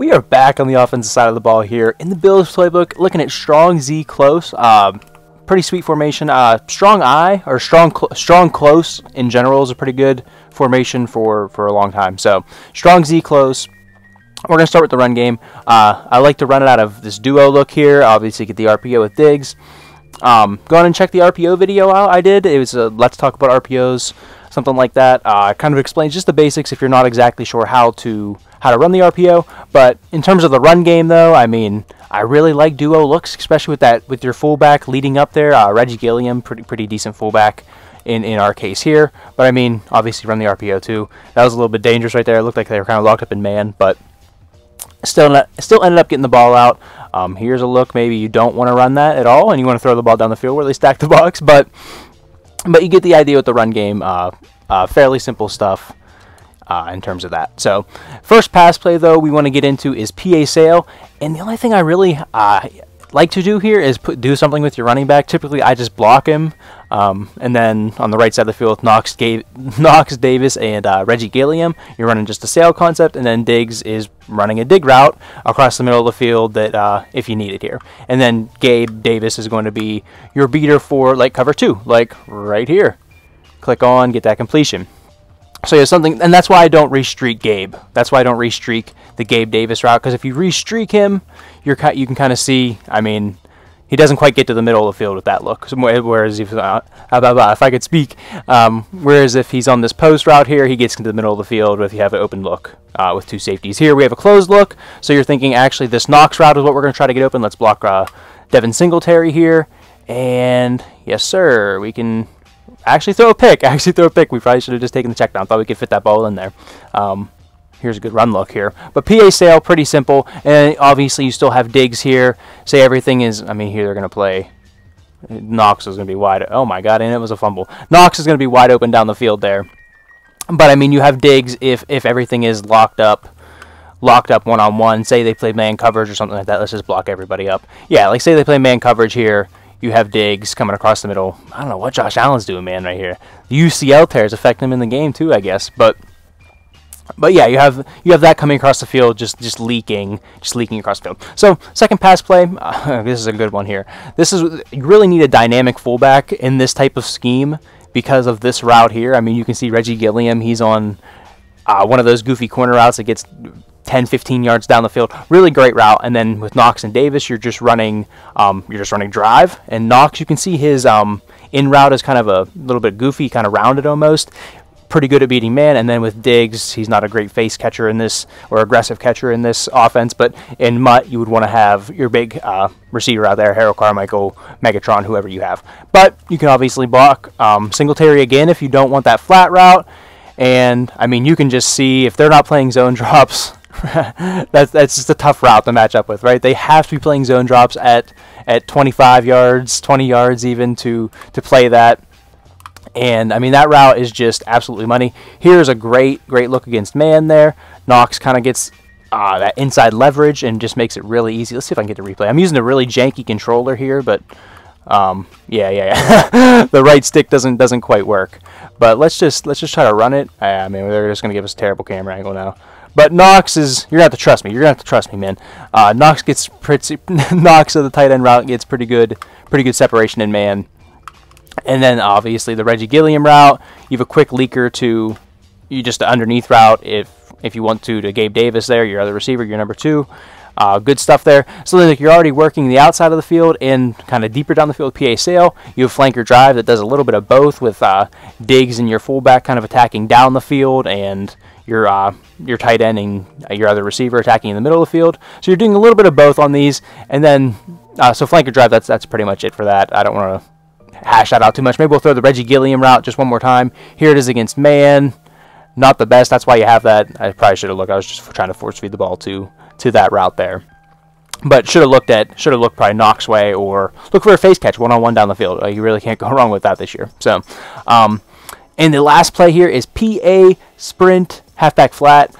We are back on the offensive side of the ball here in the Bills playbook, looking at strong Z close. Pretty sweet formation. Strong I or strong close in general is a pretty good formation for a long time. So strong Z close. We're going to start with the run game. I like to run it out of this duo look here. Obviously get the RPO with Diggs. Go on and check the RPO video out I did. It was a Let's Talk About RPOs, something like that. Kind of explains just the basics if you're not exactly sure how to run the RPO. But in terms of the run game, though, I mean, I really like duo looks, especially with your fullback leading up there. Reggie Gilliam, pretty decent fullback in our case here. But I mean, obviously run the RPO too. That was a little bit dangerous right there. It looked like they were kind of locked up in man, but still ended up getting the ball out. Here's a look. Maybe you don't want to run that at all, and you want to throw the ball down the field where they stack the box. But you get the idea with the run game. Fairly simple stuff in terms of that. So first pass play, though, we want to get into is PA sail. And the only thing I really like to do here is do something with your running back. Typically, I just block him. And then on the right side of the field, Knox Davis, and Reggie Gilliam, you're running just a sail concept, and then Diggs is running a dig route across the middle of the field that if you need it here. And then Gabe Davis is going to be your beater for like cover 2, like right here. Click on, get that completion. So you have something, and that's why I don't re-streak Gabe. That's why I don't re-streak the Gabe Davis route, because if you re-streak him, you can kind of see, I mean, he doesn't quite get to the middle of the field with that look. So, whereas if I could speak, whereas if he's on this post route here, he gets into the middle of the field if you have an open look with 2 safeties. Here we have a closed look, so you're thinking actually this Knox route is what we're going to try to get open. Let's block Devin Singletary here, and yes sir, we can actually throw a pick. We probably should have just taken the check down. Thought we could fit that ball in there. Here's a good run look here. But PA sail, pretty simple. And obviously you still have Diggs here. Say everything is, I mean, here they're going to play. Knox is going to be wide. Oh my God, and it was a fumble. Knox is going to be wide open down the field there. But I mean, you have Diggs if everything is locked up one-on-one. Say they play man coverage or something like that. Let's just block everybody up. Yeah, like say they play man coverage here. You have Diggs coming across the middle. I don't know what Josh Allen's doing, man, right here. The UCL tears affect him in the game too, I guess. But yeah, you have that coming across the field, just leaking across the field. So second pass play, this is a good one here. You really need a dynamic fullback in this type of scheme because of this route here. I mean, you can see Reggie Gilliam. He's on one of those goofy corner routes that gets 10-15 yards down the field. Really great route. And then with Knox and Davis, you're just running drive. And Knox, you can see his in route is kind of a little bit goofy, kind of rounded almost. Pretty good at beating man. And then with Diggs, he's not a great face catcher in this or aggressive catcher in this offense, but in Mutt you would want to have your big receiver out there, Harold Carmichael, Megatron, whoever you have. But you can obviously block Singletary again if you don't want that flat route. And I mean, you can just see if they're not playing zone drops, that's just a tough route to match up with, right? They have to be playing zone drops at 25 yards, 20 yards even to play that. And I mean, that route is just absolutely money. Here's a great look against man there. Knox kind of gets that inside leverage and just makes it really easy. Let's see if I can get the replay. I'm using a really janky controller here, but yeah. The right stick doesn't quite work. But let's just try to run it. I mean, they're just gonna give us a terrible camera angle now. But Knox is, you're gonna have to trust me. You're gonna have to trust me, man. Knox of the tight end route gets pretty good separation in man. And then obviously the Reggie Gilliam route, you have a quick leaker to just underneath route if you want to Gabe Davis there, your other receiver, your number 2. Good stuff there. So like you're already working the outside of the field and kind of deeper down the field with PA sail. You have flanker drive that does a little bit of both with Diggs and your fullback kind of attacking down the field and your tight end and your other receiver attacking in the middle of the field. So you're doing a little bit of both on these. And then so flanker drive, that's pretty much it for that. I don't want to hash that out too much. Maybe we'll throw the Reggie Gilliam route just one more time. Here it is against man. Not the best. That's why you have that. I probably should have looked. I was just trying to force feed the ball to that route there. But should have looked probably Knox way or look for a face catch one-on-one down the field. You really can't go wrong with that this year. So, and the last play here is PA sprint halfback flat.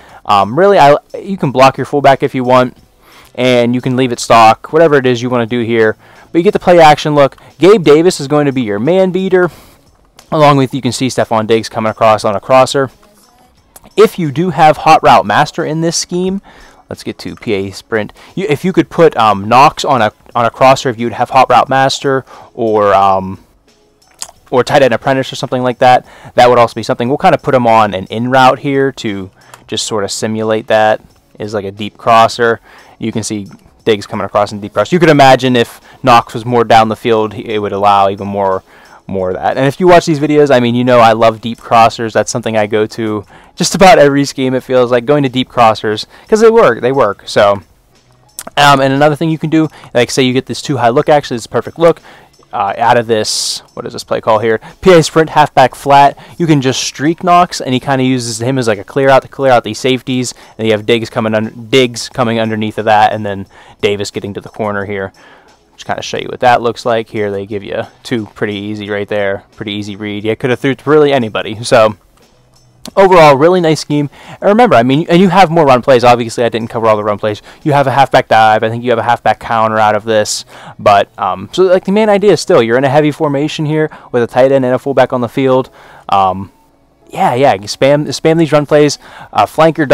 Really, you can block your fullback if you want, and you can leave it stock, whatever it is you want to do here. But you get the play action look. Gabe Davis is going to be your man beater, along with you can see Stephon Diggs coming across on a crosser. If you do have Hot Route Master in this scheme, let's get to PA sprint. If you could put Nox on a crosser, if you'd have Hot Route Master or Tight End Apprentice or something like that, that would also be something. We'll kind of put him on an in route here to just sort of simulate that is like a deep crosser. You can see Diggs coming across in deep cross. You could imagine if Nox was more down the field, it would allow even more of that. And if you watch these videos, I mean, you know I love deep crossers. That's something I go to just about every scheme. It feels like going to deep crossers because they work. So and another thing you can do, like say you get this too high look, actually it's a perfect look. Out of this, what is this play call here? PA sprint, halfback flat. You can just streak Nox, and he kind of uses him as like a clear out to clear out these safeties. And you have Diggs coming underneath of that, and then Davis getting to the corner here. Just kind of show you what that looks like. Here they give you two pretty easy right there, pretty easy read. Yeah, could have threw to really anybody. So overall, really nice scheme. And remember, I mean, and you have more run plays. Obviously, I didn't cover all the run plays. You have a halfback dive. I think you have a halfback counter out of this. But so like the main idea is still you're in a heavy formation here with a tight end and a fullback on the field. Yeah, you spam these run plays. Flanker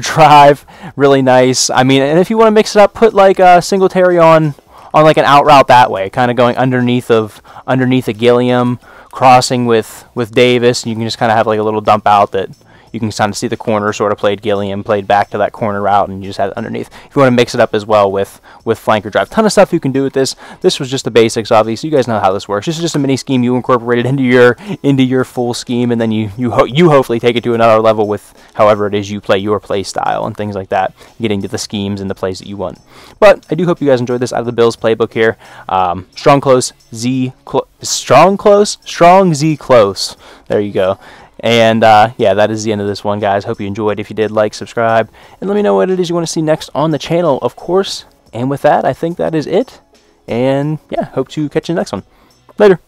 drive, really nice. I mean, and if you want to mix it up, put like a Singletary on like an out route that way, kind of going underneath a Gilliam, crossing with Davis, and you can just kind of have like a little dump out that you can kind of see the corner sort of played Gilliam, played back to that corner route, and you just had it underneath. If you want to mix it up as well with flanker drive, ton of stuff you can do with this. This was just the basics, obviously. You guys know how this works. This is just a mini scheme you incorporated into your full scheme, and then you hopefully take it to another level with however it is you play your play style and things like that, getting to the schemes and the plays that you want. But I do hope you guys enjoyed this out of the Bills playbook here. Strong Z close. There you go. And yeah, that is the end of this one, guys. Hope you enjoyed. If you did, like, subscribe, and let me know what it is you want to see next on the channel, of course. And with that, I think that is it. And yeah, hope to catch you in the next one. Later.